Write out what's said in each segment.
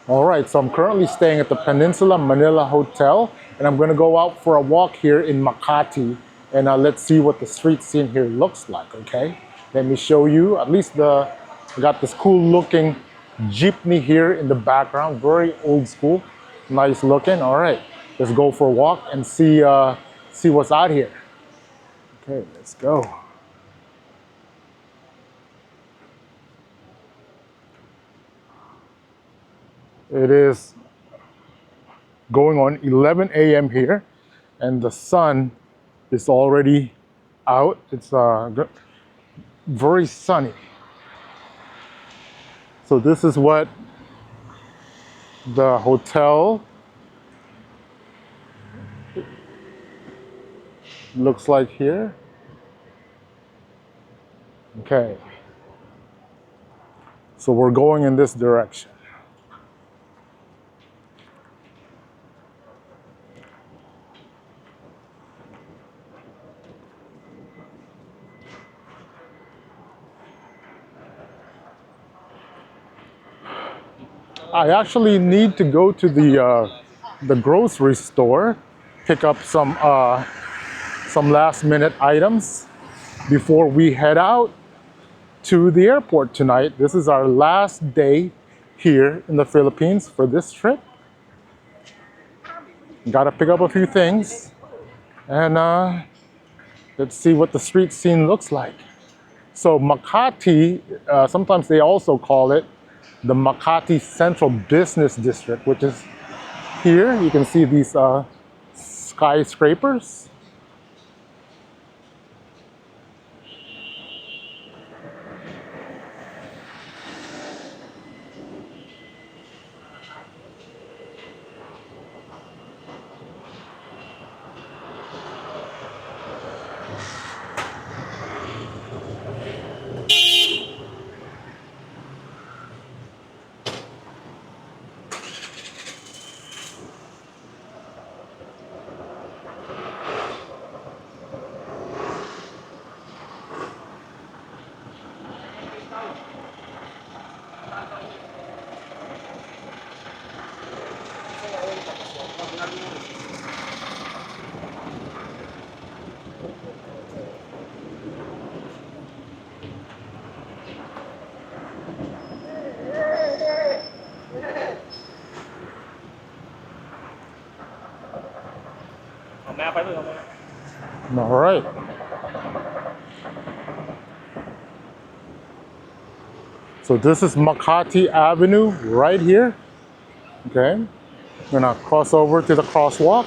All right, so I'm currently staying at the Peninsula Manila Hotel, and I'm going to go out for a walk here in Makati, and let's see what the street scene here looks like. Okay, let me show you. At least I got this cool-looking jeepney here in the background, very old school, nice looking. All right, let's go for a walk and see what's out here. Okay, let's go. It is going on 11 a.m. here, and the sun is already out. It's very sunny. So this is what the hotel looks like here. Okay. So we're going in this direction. I actually need to go to the grocery store, pick up some last minute items before we head out to the airport tonight. This is our last day here in the Philippines for this trip. Got to pick up a few things, and let's see what the street scene looks like. So Makati, sometimes they also call it the Makati Central Business District, which is here. You can see these skyscrapers. All right. So this is Makati Avenue right here. Okay. I'm gonna cross over to the crosswalk.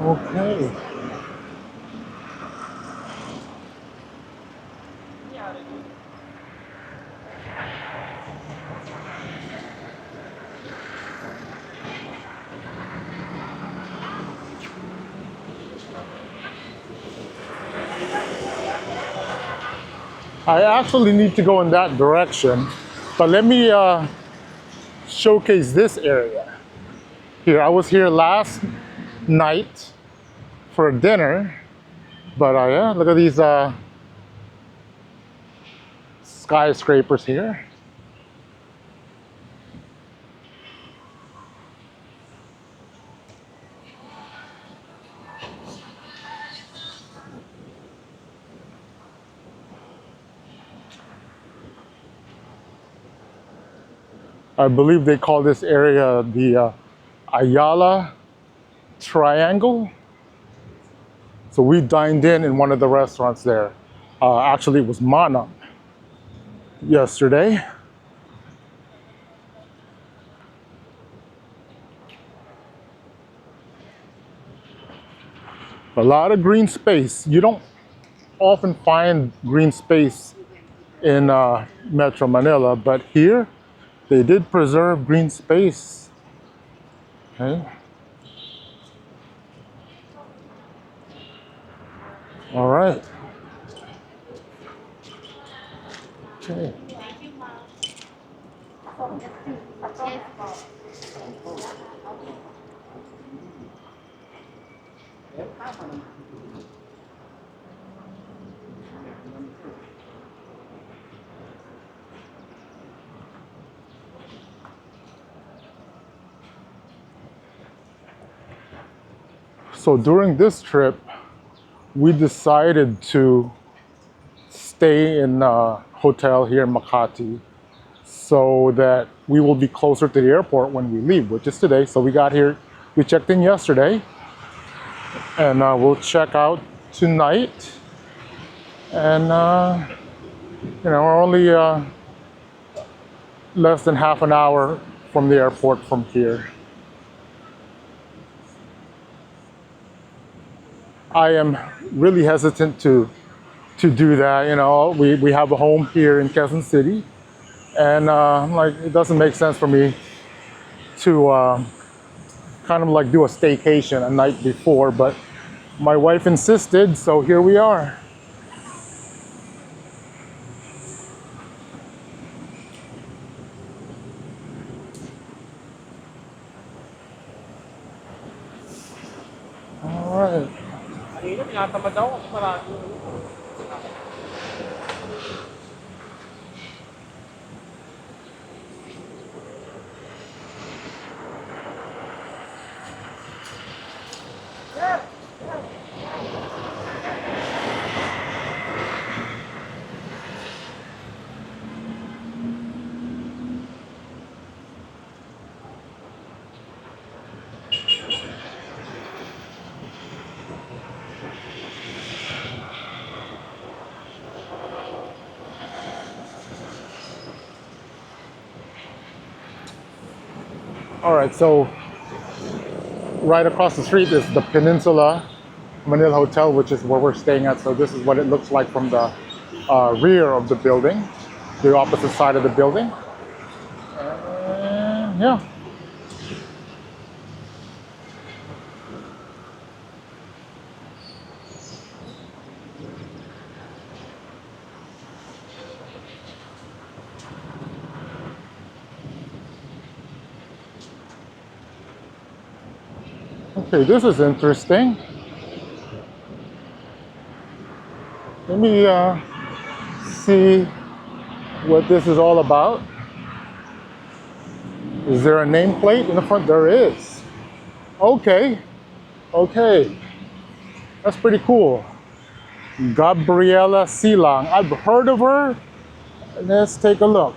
Okay. I actually need to go in that direction, but let me showcase this area. Here, I was here last night for dinner, but yeah, look at these skyscrapers here. I believe they call this area the Ayala Triangle. So we dined in one of the restaurants there. Actually, it was Manam yesterday. A lot of green space. You don't often find green space in Metro Manila, but here they did preserve green space. Okay. All right. Okay. So during this trip, we decided to stay in a hotel here in Makati so that we will be closer to the airport when we leave, which is today. So we got here, we checked in yesterday, and we'll check out tonight. And we're only less than half an hour from the airport from here. I am really hesitant to do that. We have a home here in Quezon City, and like it doesn't make sense for me to kind of like do a staycation a night before. But my wife insisted, so here we are. All right. All right, so right across the street is the Peninsula Manila Hotel, which is where we're staying at. So this is what it looks like from the rear of the building, the opposite side of the building. Yeah. Okay, this is interesting. Let me see what this is all about. Is there a nameplate in the front? There is. Okay, okay. That's pretty cool. Gabriela Silang. I've heard of her. Let's take a look.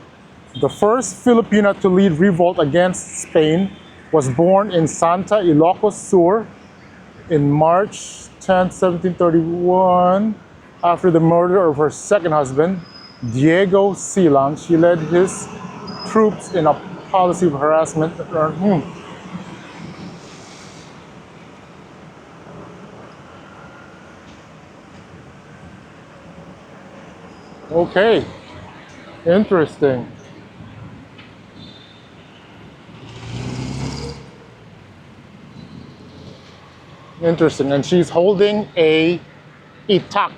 The first Filipina to lead revolt against Spain was born in Santa Ilocos Sur in March 10, 1731. After the murder of her second husband, Diego Silang, she led his troops in a policy of harassment. Okay, interesting. Interesting, and she's holding a itak.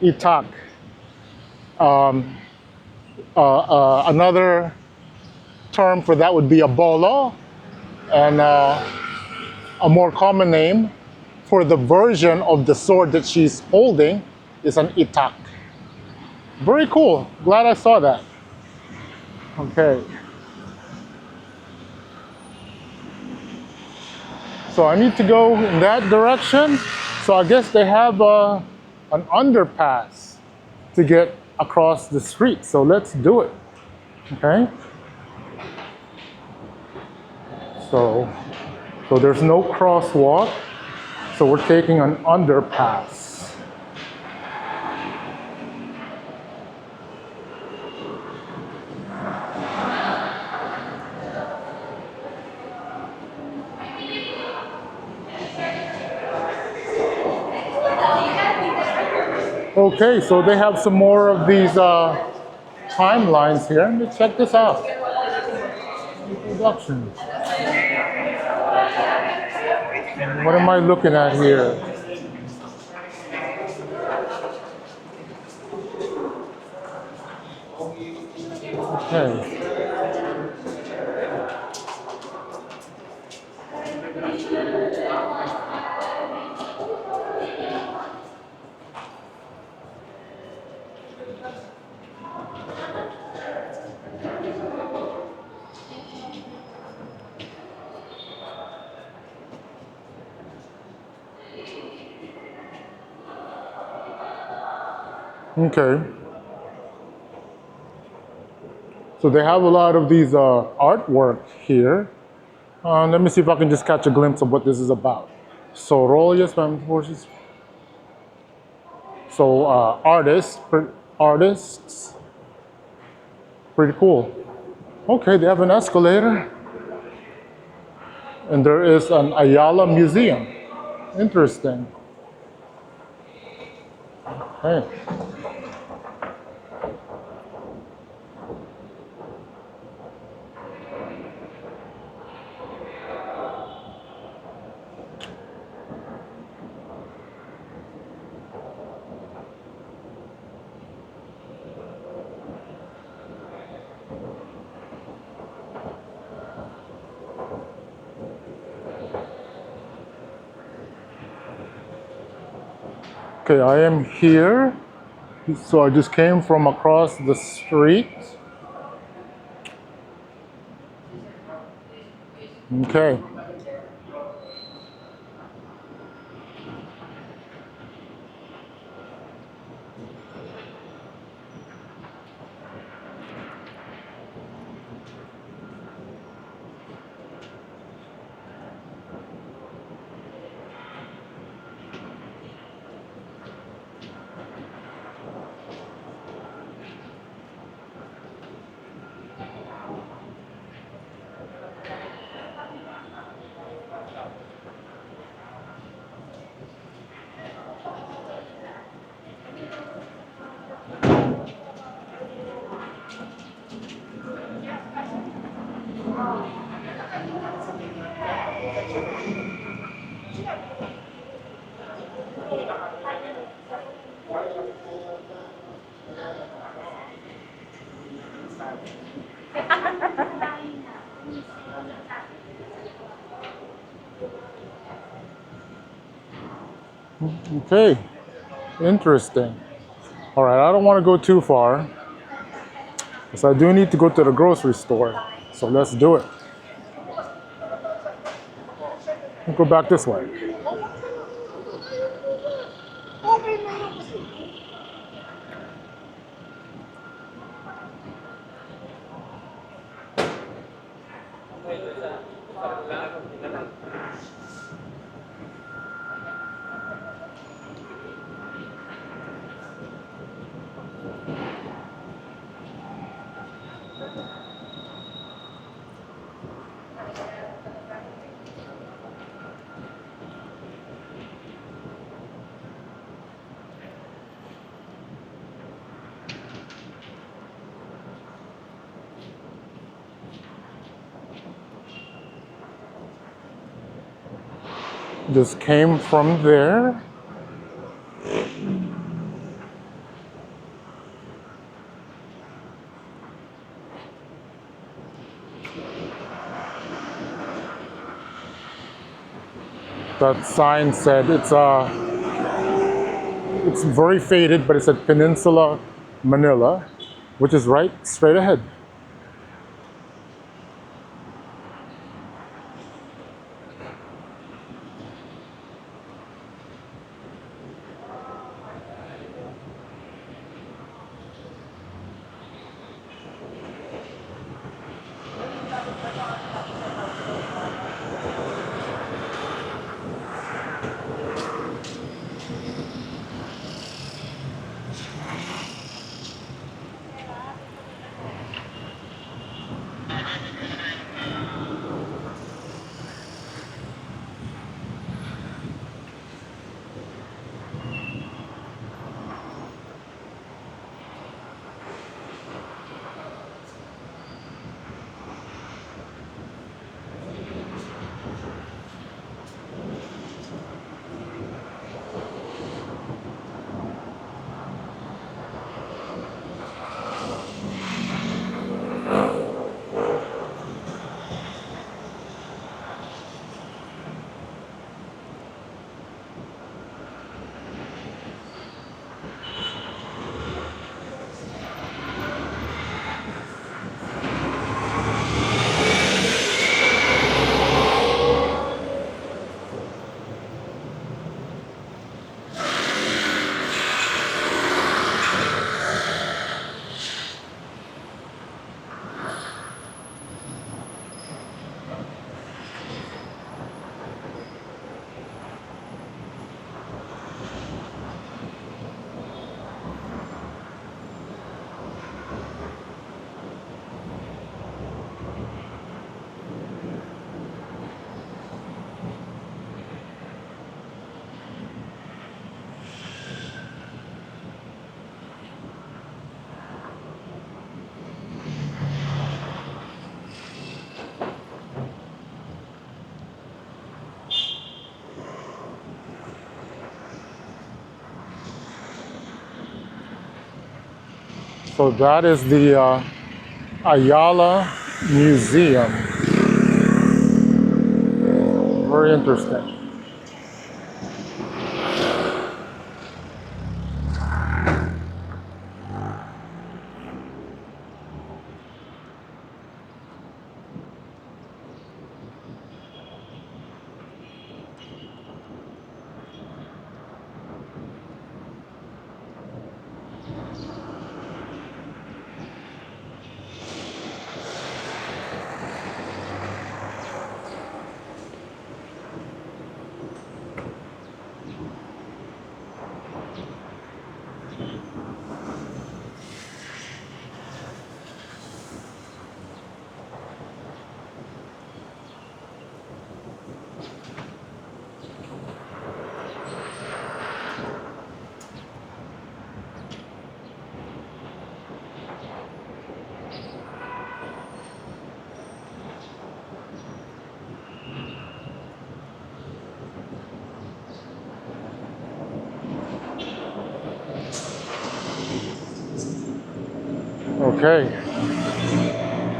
Itak. Another term for that would be a bolo, and a more common name for the version of the sword that she's holding is an itak. Very cool. Glad I saw that. Okay. So I need to go in that direction. So I guess they have an underpass to get across the street. So let's do it. Okay. So there's no crosswalk. So we're taking an underpass. Okay, so they have some more of these timelines here. Let me check this out. Introduction. What am I looking at here? Okay. Okay. So they have a lot of these artwork here. Let me see if I can just catch a glimpse of what this is about. So roll your spam forces. So artists, pretty cool. Okay, they have an escalator, and there is an Ayala Museum. Interesting. Hey. Okay, I am here. So I just came from across the street. Okay. Okay. Interesting. All right, I don't want to go too far, because I do need to go to the grocery store. So let's do it. We'll go back this way. Just came from there. That sign said it's very faded, but it said Peninsula Manila, which is right straight ahead. So that is the Ayala Museum. Very interesting. Okay.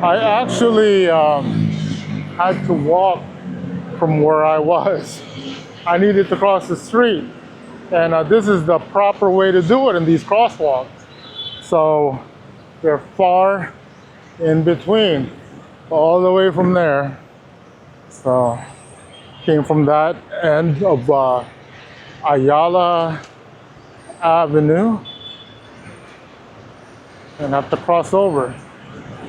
I actually had to walk from where I was. I needed to cross the street. And this is the proper way to do it in these crosswalks. So they're far in between, all the way from there. So came from that end of Ayala Avenue and have to cross over.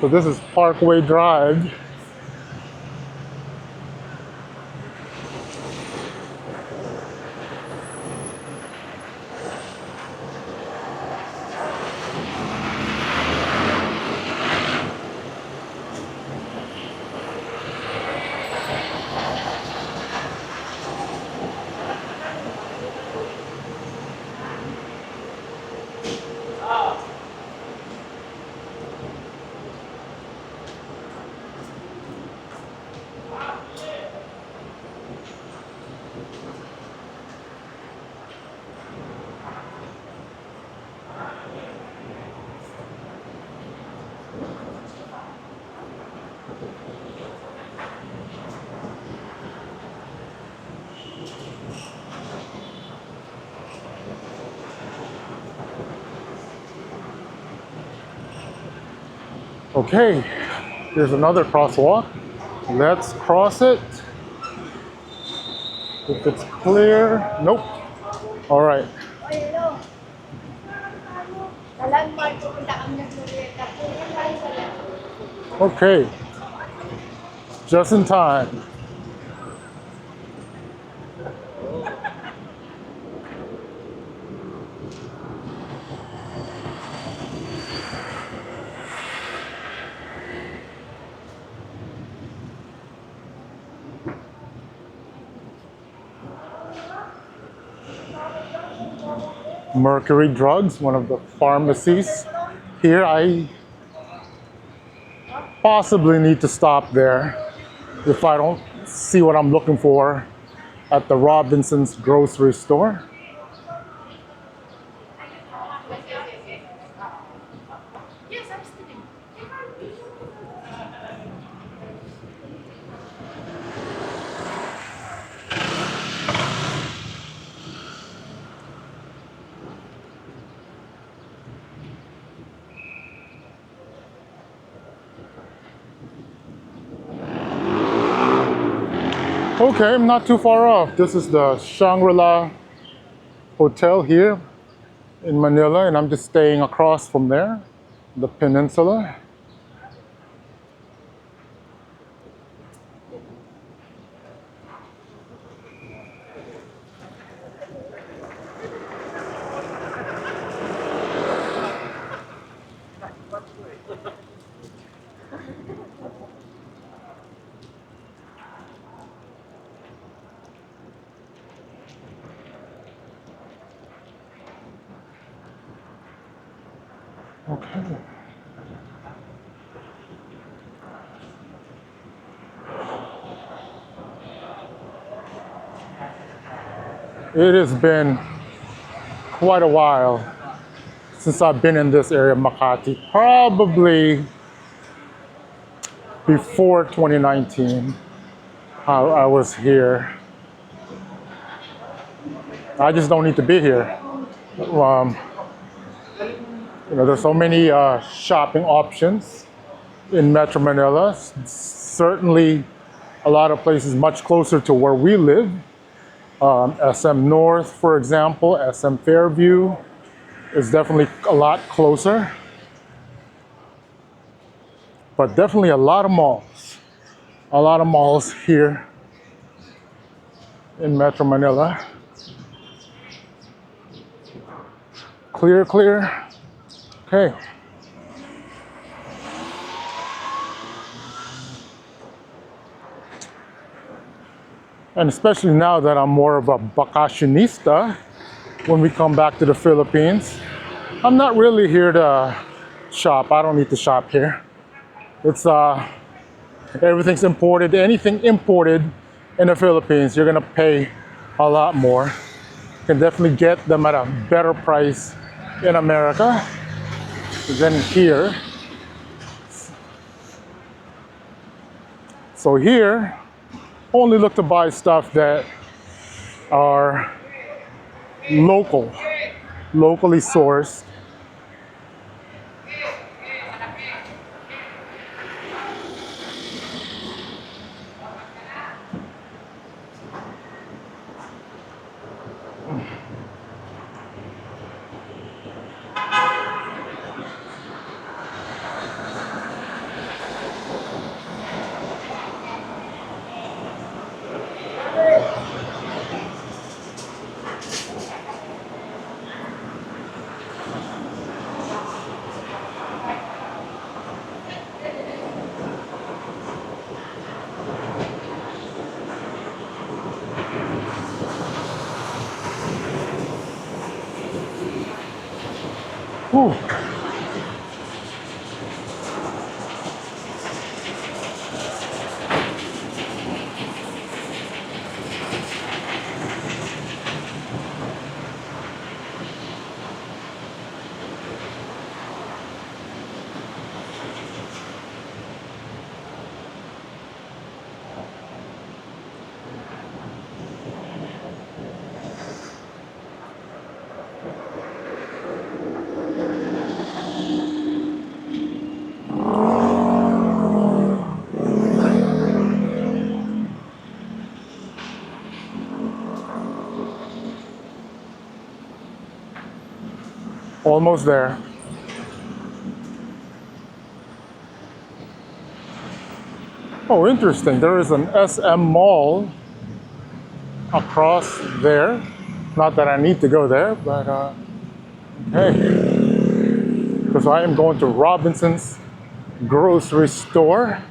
So this is Parkway Drive. Okay, here's another crosswalk. Let's cross it. If it's clear, nope. All right. Okay, just in time. Mercury Drugs, one of the pharmacies here. I possibly need to stop there if I don't see what I'm looking for at the Robinson's grocery store. Okay, I'm not too far off. This is the Shangri-La Hotel here in Manila, and I'm just staying across from there, the Peninsula. Okay. It has been quite a while since I've been in this area, Makati, probably before 2019. I was here. I just don't need to be here. Um, there's so many shopping options in Metro Manila. Certainly, a lot of places much closer to where we live. SM North, for example, SM Fairview is definitely a lot closer. But definitely a lot of malls. A lot of malls here in Metro Manila. Clear, clear. Okay. And especially now that I'm more of a vacationista, when we come back to the Philippines, I'm not really here to shop. I don't need to shop here. It's everything's imported. Anything imported in the Philippines, you're gonna pay a lot more. You can definitely get them at a better price in America than here. So here, only look to buy stuff that are locally sourced. Whew. Almost there. Oh, interesting. There is an SM Mall across there. Not that I need to go there, but hey. Because I am going to Robinson's grocery store.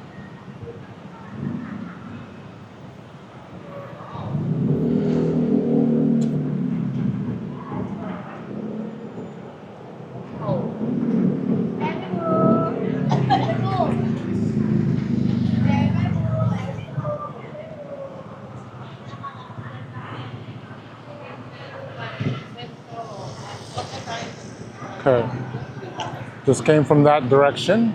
Okay, just came from that direction.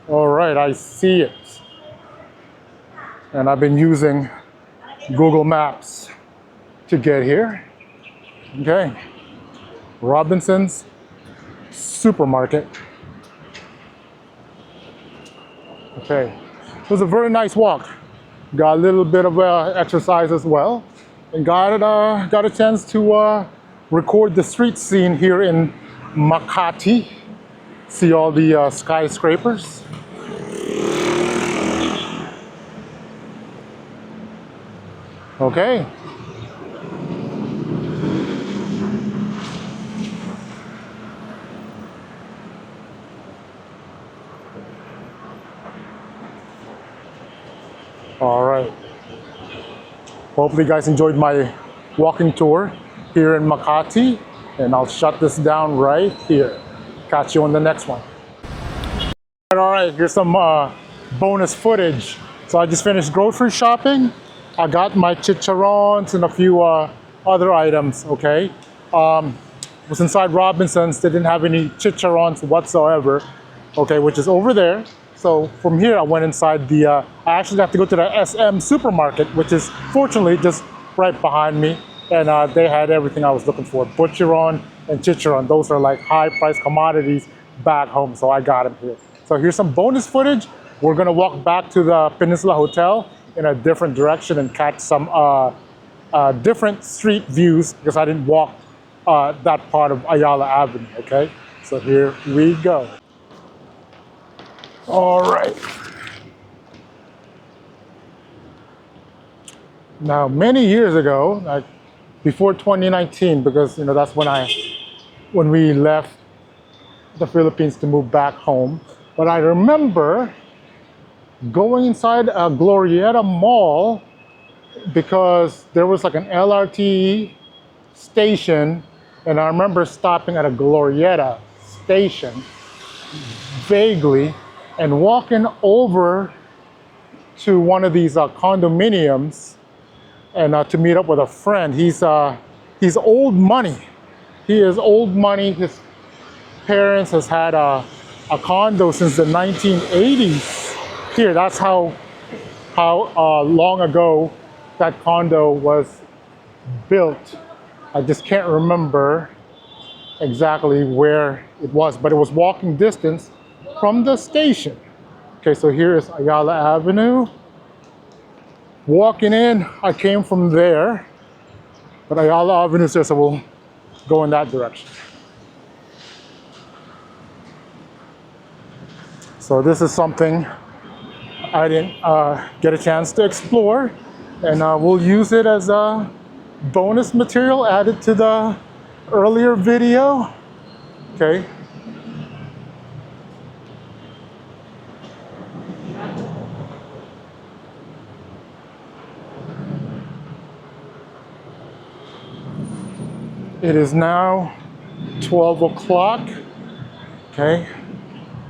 All right, I see it. And I've been using Google Maps to get here. Okay, Robinson's supermarket. Okay, it was a very nice walk. Got a little bit of exercise as well, and got a chance to record the street scene here in Makati. See all the skyscrapers. Okay. All right. Hopefully you guys enjoyed my walking tour here in Makati, and I'll shut this down right here. Catch you on the next one. All right, here's some bonus footage. So I just finished grocery shopping. I got my chicharrones and a few other items, okay? Was inside Robinson's, they didn't have any chicharrones whatsoever, okay, which is over there. So from here, I went inside I actually have to go to the SM supermarket, which is fortunately just right behind me. And they had everything I was looking for. Butcheron and chicharron. Those are like high price commodities back home, so I got them here. So here's some bonus footage. We're gonna walk back to the Peninsula Hotel in a different direction and catch some different street views because I didn't walk that part of Ayala Avenue, okay? So here we go. All right. Now, many years ago, like before 2019, because that's when we left the Philippines to move back home. But I remember going inside a Glorieta mall because there was like an LRT station, and I remember stopping at a Glorieta station vaguely and walking over to one of these condominiums and to meet up with a friend. He's old money. He is old money. His parents has had a condo since the 1980s. Here, that's how long ago that condo was built. I just can't remember exactly where it was, but it was walking distance from the station. Okay, so here is Ayala Avenue. Walking in, I came from there, but Ayala Avenue says so we'll go in that direction. So this is something I didn't get a chance to explore, and we'll use it as a bonus material added to the earlier video. Okay. It is now 12 o'clock, okay?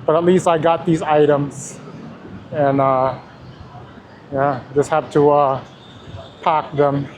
But at least I got these items, and yeah, just have to pack them.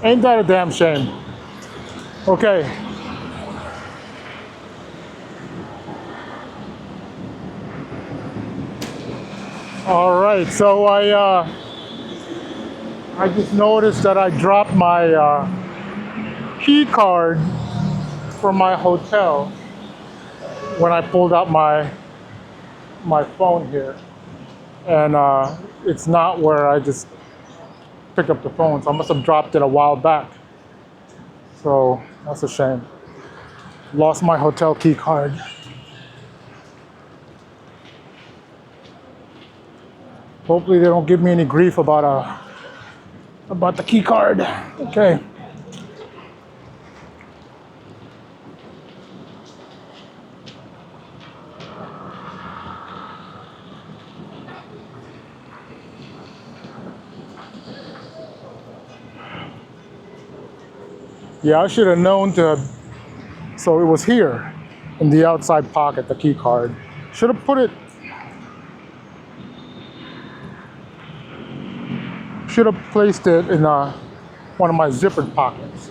Ain't that a damn shame? Okay. All right, so I just noticed that I dropped my key card from my hotel when I pulled out my phone here, and it's not where I just picked up the phone, so I must have dropped it a while back. So that's a shame. Lost my hotel key card. Hopefully they don't give me any grief about the key card. Okay. Yeah, I should have known to, so it was here. in the outside pocket, the key card. Should have put it, should have placed it in one of my zippered pockets.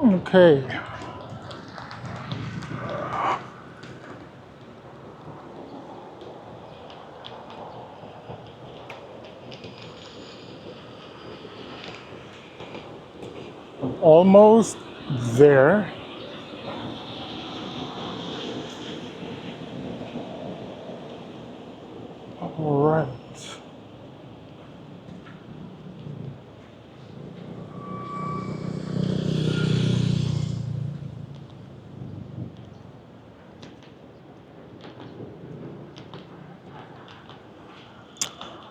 Okay. Almost there. All right.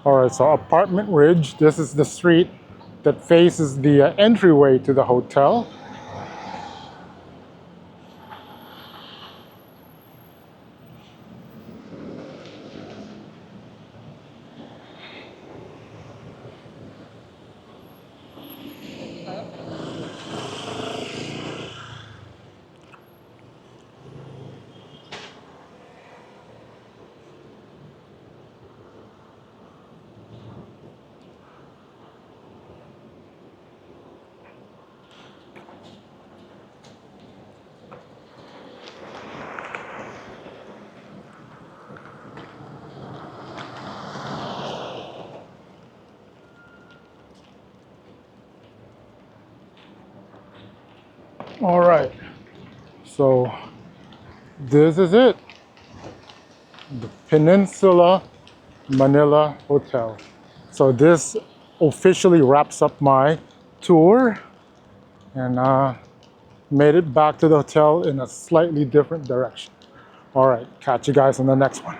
All right, so Apartment Ridge, this is the street that faces the entryway to the hotel. All right, so this is it, the Peninsula Manila Hotel. So this officially wraps up my tour, and made it back to the hotel in a slightly different direction. All right, catch you guys on the next one.